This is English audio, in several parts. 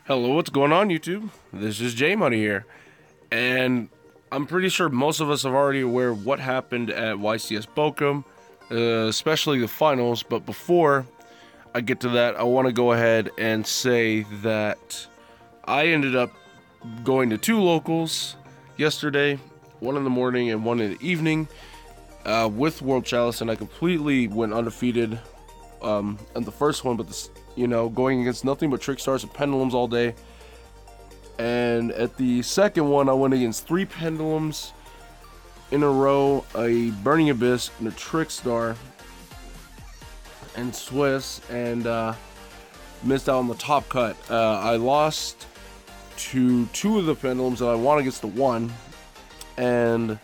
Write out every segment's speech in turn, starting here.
Hello, what's going on, YouTube? This is J Money here, and I'm pretty sure most of us are already aware of what happened at YCS Bochum, especially the finals. But before I get to that, I want to go ahead and say that I ended up going to two locals yesterday, one in the morning and one in the evening, with World Chalice, and I completely went undefeated on the first one, but going against nothing but trick stars and pendulums all day. And at the second one, I went against three pendulums in a row, a burning abyss, and a trick star, and Swiss, and missed out on the top cut. I lost to two of the pendulums, and I won against the one. And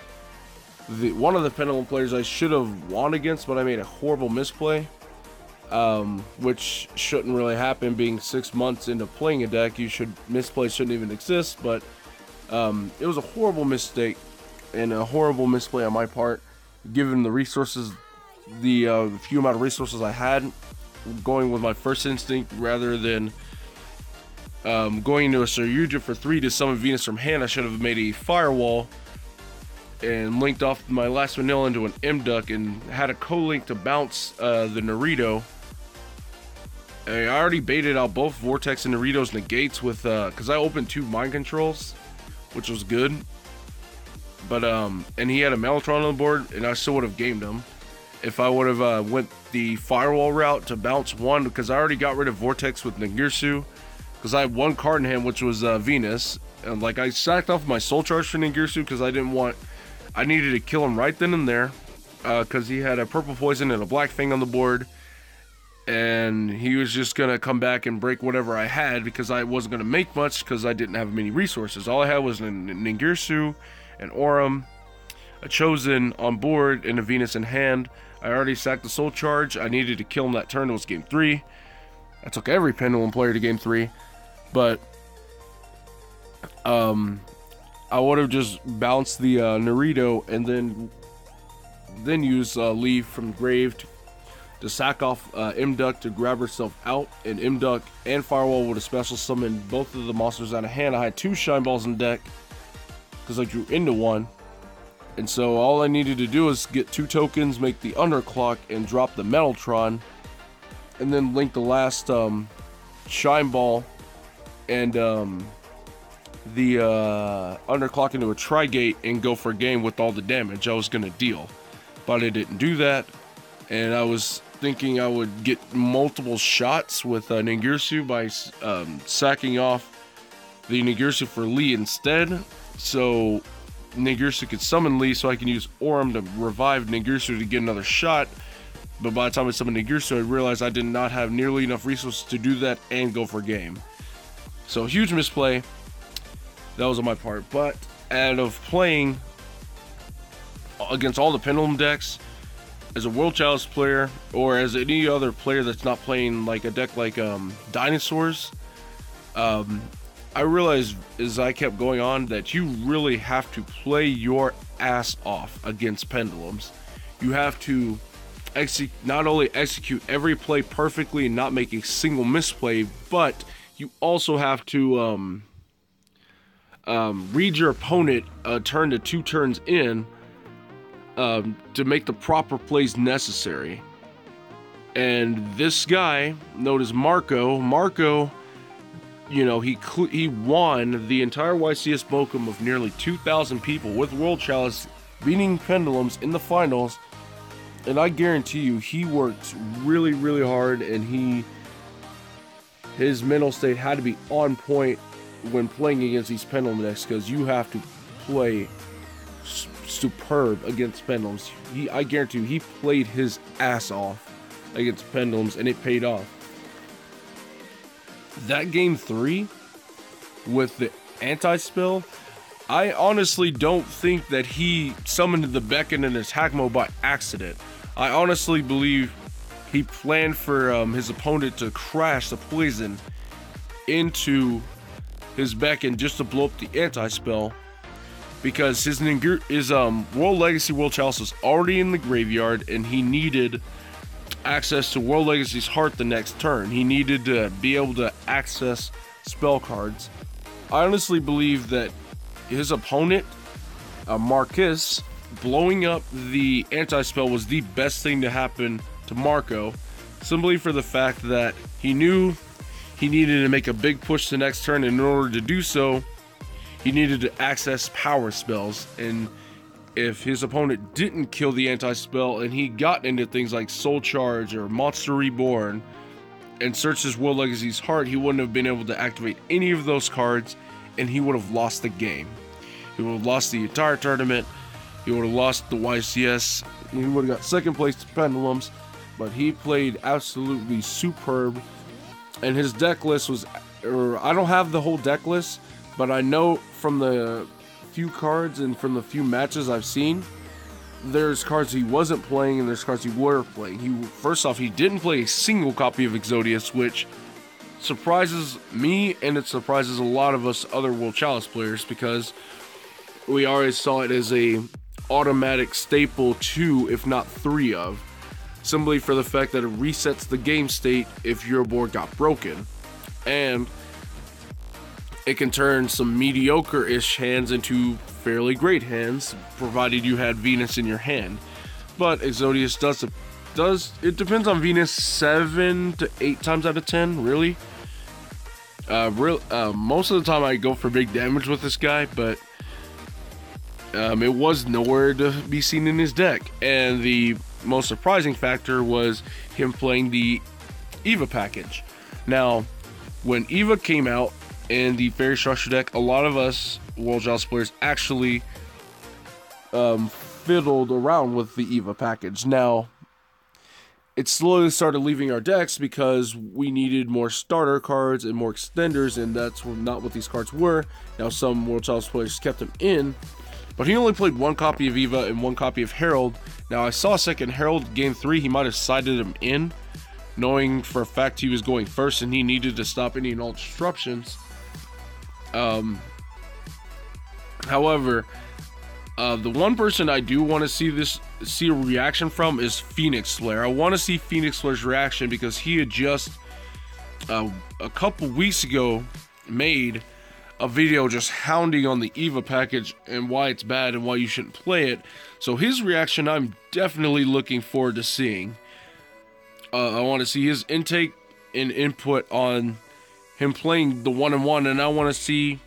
one of the pendulum players I should have won against, but I made a horrible misplay. Which shouldn't really happen. Being 6 months into playing a deck, misplay shouldn't even exist. But it was a horrible mistake and a horrible misplay on my part, given the resources, the few amount of resources I had, going with my first instinct rather than going into a Saryuja for 3 to summon Venus from hand. I should have made a firewall and linked off my last vanilla into an M-Duck and had a co-link to bounce the Naruto. I already baited out both Vortex and Naruto's negates with because I opened 2 mind controls, which was good. But and he had a Mellotron on the board, and I still would have gamed him if I would have went the firewall route to bounce 1, because I already got rid of Vortex with Ningirsu, because I had 1 card in hand, which was Venus, and like I sacked off my Soul Charge for Ningirsu because I needed to kill him right then and there, because he had a purple poison and a black thing on the board, and he was just going to come back and break whatever I had, because I wasn't going to make much because I didn't have many resources. All I had was a Ningirsu, an Aurum, a Chosen on board, and a Venus in hand. I already sacked the Soul Charge. I needed to kill him that turn. It was game 3. I took every Pendulum player to game 3, but I would have just bounced the Naruto and then use Leaf from grave to sack off M-Duck to grab herself out, and M-Duck and Firewall would have special summoned both of the monsters out of hand. I had 2 Shine Balls in deck because I drew into 1, and so all I needed to do was get 2 tokens, make the Underclock, and drop the Mellotron, and then link the last Shine Ball and the Underclock into a Trigate and go for a game with all the damage I was going to deal. But I didn't do that, and I was thinking I would get multiple shots with Ningirsu by sacking off the Ningirsu for Lee instead, so Ningirsu could summon Lee, so I can use Aurum to revive Ningirsu to get another shot. But by the time I summoned Ningirsu, I realized I did not have nearly enough resources to do that and go for a game. So huge misplay. That was on my part. But out of playing against all the Pendulum decks, as a World Chalice player, or as any other player that's not playing like a deck like Dinosaurs, I realized as I kept going on that you really have to play your ass off against Pendulums. You have to not only execute every play perfectly and not make a single misplay, but you also have to read your opponent a turn to 2 turns in to make the proper plays necessary. And this guy, known as Marco, he won the entire YCS Bochum of nearly 2,000 people with World Chalice, beating Pendulums in the finals. And I guarantee you, he worked really, really hard, and his mental state had to be on point when playing against these Pendulum decks, because you have to play superb against Pendulums. I guarantee you, he played his ass off against Pendulums, and it paid off. That game 3 with the anti-spell, I honestly don't think that he summoned the Beacon in attack mode by accident. I honestly believe he planned for his opponent to crash the poison into his Beacon just to blow up the anti-spell, because his World Legacy World Chalice was already in the graveyard, and he needed access to World Legacy's Heart the next turn. He needed to be able to access spell cards. I honestly believe that his opponent, Marcus, blowing up the anti-spell was the best thing to happen to Marco, simply for the fact that he knew he needed to make a big push the next turn, and in order to do so, he needed to access power spells. And if his opponent didn't kill the anti-spell and he got into things like Soul Charge or Monster Reborn and searched his World Legacy's Heart, he wouldn't have been able to activate any of those cards, and he would have lost the game. He would have lost the entire tournament. He would have lost the YCS. He would have got second place to Pendulums, but he played absolutely superb. And his deck list was, I don't have the whole deck list, but I know from the few cards and from the few matches I've seen, there's cards he wasn't playing and there's cards he were playing. First off, he didn't play a single copy of Exodius, which surprises me, and it surprises a lot of us other World Chalice players, because we always saw it as a automatic staple 2, if not 3 of, simply for the fact that it resets the game state if your board got broken, and it can turn some mediocre-ish hands into fairly great hands, provided you had Venus in your hand. But Exodius it depends on Venus 7 to 8 times out of 10, really. Most of the time I go for big damage with this guy, but it was nowhere to be seen in his deck. And the most surprising factor was him playing the Eva package. Now, when Eva came out in the Fairy Structure deck, a lot of us World Chalice players actually fiddled around with the Eva package. Now, it slowly started leaving our decks because we needed more starter cards and more extenders, and that's not what these cards were. Now, some World Chalice players kept them in, but he only played 1 copy of Eva and 1 copy of Herald. Now, I saw second Herald game 3, he might have sided him in, knowing for a fact he was going first and he needed to stop any and all disruptions. However, the one person I do want to see a reaction from is Phoenix Slayer. I want to see Phoenix Slayer's reaction because he had just a couple weeks ago made a video just hounding on the Eva package and why it's bad and why you shouldn't play it. So his reaction I'm definitely looking forward to seeing. I want to see his intake and input on him playing the 1-1, and I want to see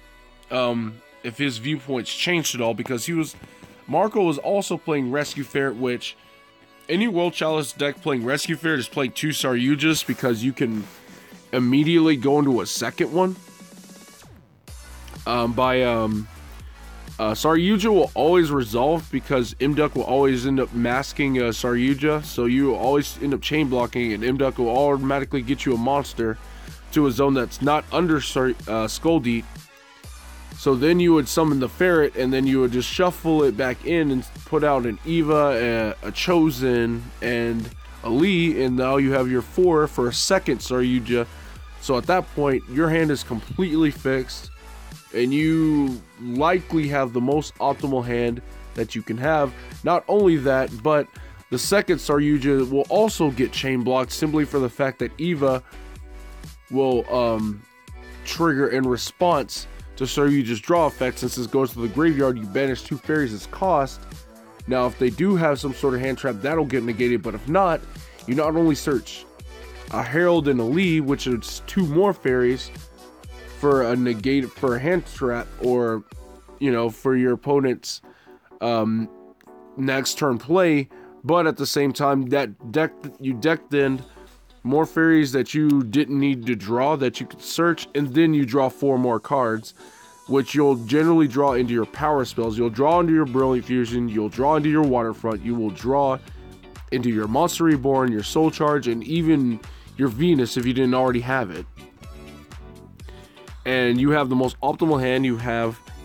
if his viewpoints changed at all, because Marco was also playing Rescue Ferret, which any World Chalice deck playing Rescue Ferret is playing 2 Saryujas, because you can immediately go into a second one. Saryuja will always resolve because Imduck will always end up masking Saryuja, so you will always end up chain blocking, and Imduck will automatically get you a monster to a zone that's not under Skull Deep. So then you would summon the Ferret, and then you would just shuffle it back in and put out an Eva, a Chosen, and a Lee, and now you have your 4 for a second Saryuja. So at that point, your hand is completely fixed, and you likely have the most optimal hand that you can have. Not only that, but the second Saryuja will also get chain blocked, simply for the fact that Eva will trigger in response to Saryuja's draw effect. Since this goes to the graveyard, you banish 2 fairies as cost. Now, if they do have some sort of hand trap, that'll get negated, but if not, you not only search a Herald and a Lee, which is 2 more fairies, for a hand trap, or for your opponent's next turn play. But at the same time, you decked in more fairies that you didn't need to draw that you could search, and then you draw 4 more cards, which you'll generally draw into your power spells. You'll draw into your Brilliant Fusion, you'll draw into your Waterfront, you will draw into your Monster Reborn, your Soul Charge, and even your Venus if you didn't already have it. And you have the most optimal hand you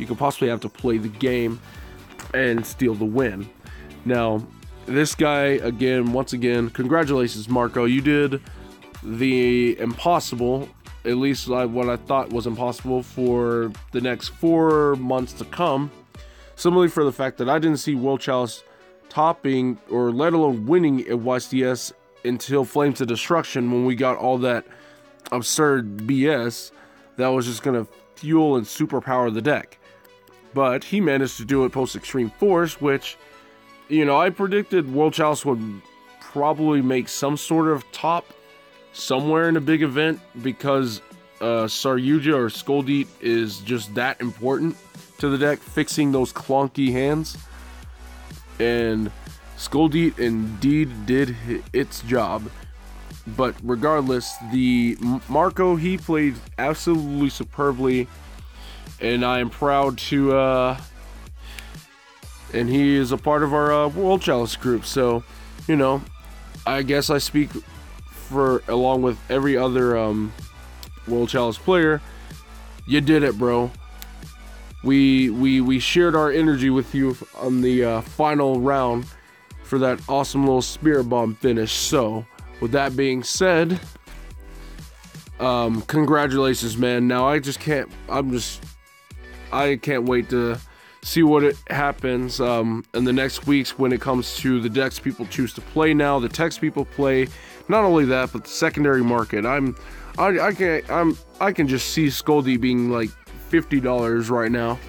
could possibly have to play the game and steal the win. Now, this guy, once again, congratulations, Marco. You did the impossible, at least what I thought was impossible, for the next 4 months to come. Similarly, for the fact that I didn't see World Chalice topping, or let alone winning at YCS until Flames of Destruction, when we got all that absurd BS. that was just going to fuel and superpower the deck. But he managed to do it post Extreme Force, which, you know, I predicted World Chalice would probably make some sort of top somewhere in a big event, because Saryuja or Scoldite is just that important to the deck, fixing those clunky hands. And Scoldite indeed did its job. But regardless, the Marco, he played absolutely superbly, and I am proud to, and he is a part of our World Chalice group. So, you know, I guess I speak for, along with every other World Chalice player. You did it, bro. We shared our energy with you on the final round for that awesome little Spirit Bomb finish. So, with that being said, congratulations, man. Now I can't wait to see what it happens in the next weeks when it comes to the decks people choose to play now, the techs people play. Not only that, but the secondary market. I can just see Scoldie being like $50 right now.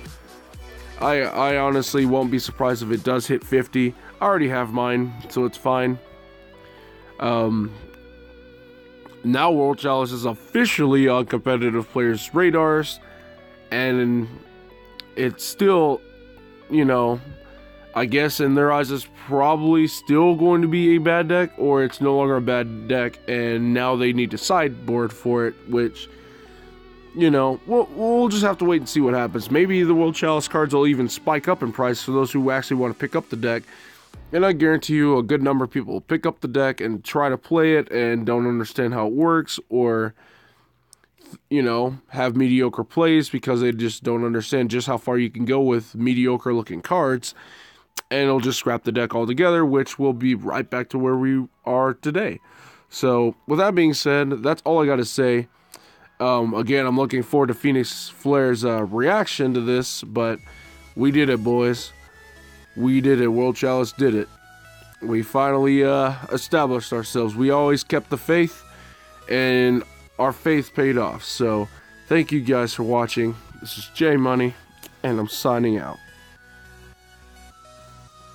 I honestly won't be surprised if it does hit 50. I already have mine, so it's fine. Now World Chalice is officially on competitive players' radars, and it's still, you know, I guess in their eyes it's probably still going to be a bad deck, or it's no longer a bad deck and now they need to sideboard for it, which, you know, we'll just have to wait and see what happens. Maybe the World Chalice cards will even spike up in price for those who actually want to pick up the deck. And I guarantee you a good number of people will pick up the deck and try to play it and don't understand how it works, or, you know, have mediocre plays because they just don't understand just how far you can go with mediocre looking cards, and it'll just scrap the deck altogether, which will be right back to where we are today. So with that being said, that's all I got to say. Again, I'm looking forward to Phoenix Flare's reaction to this, but we did it, boys. We did it. World Chalice did it. We finally established ourselves. We always kept the faith, and our faith paid off. So thank you guys for watching. This is J Money, and I'm signing out.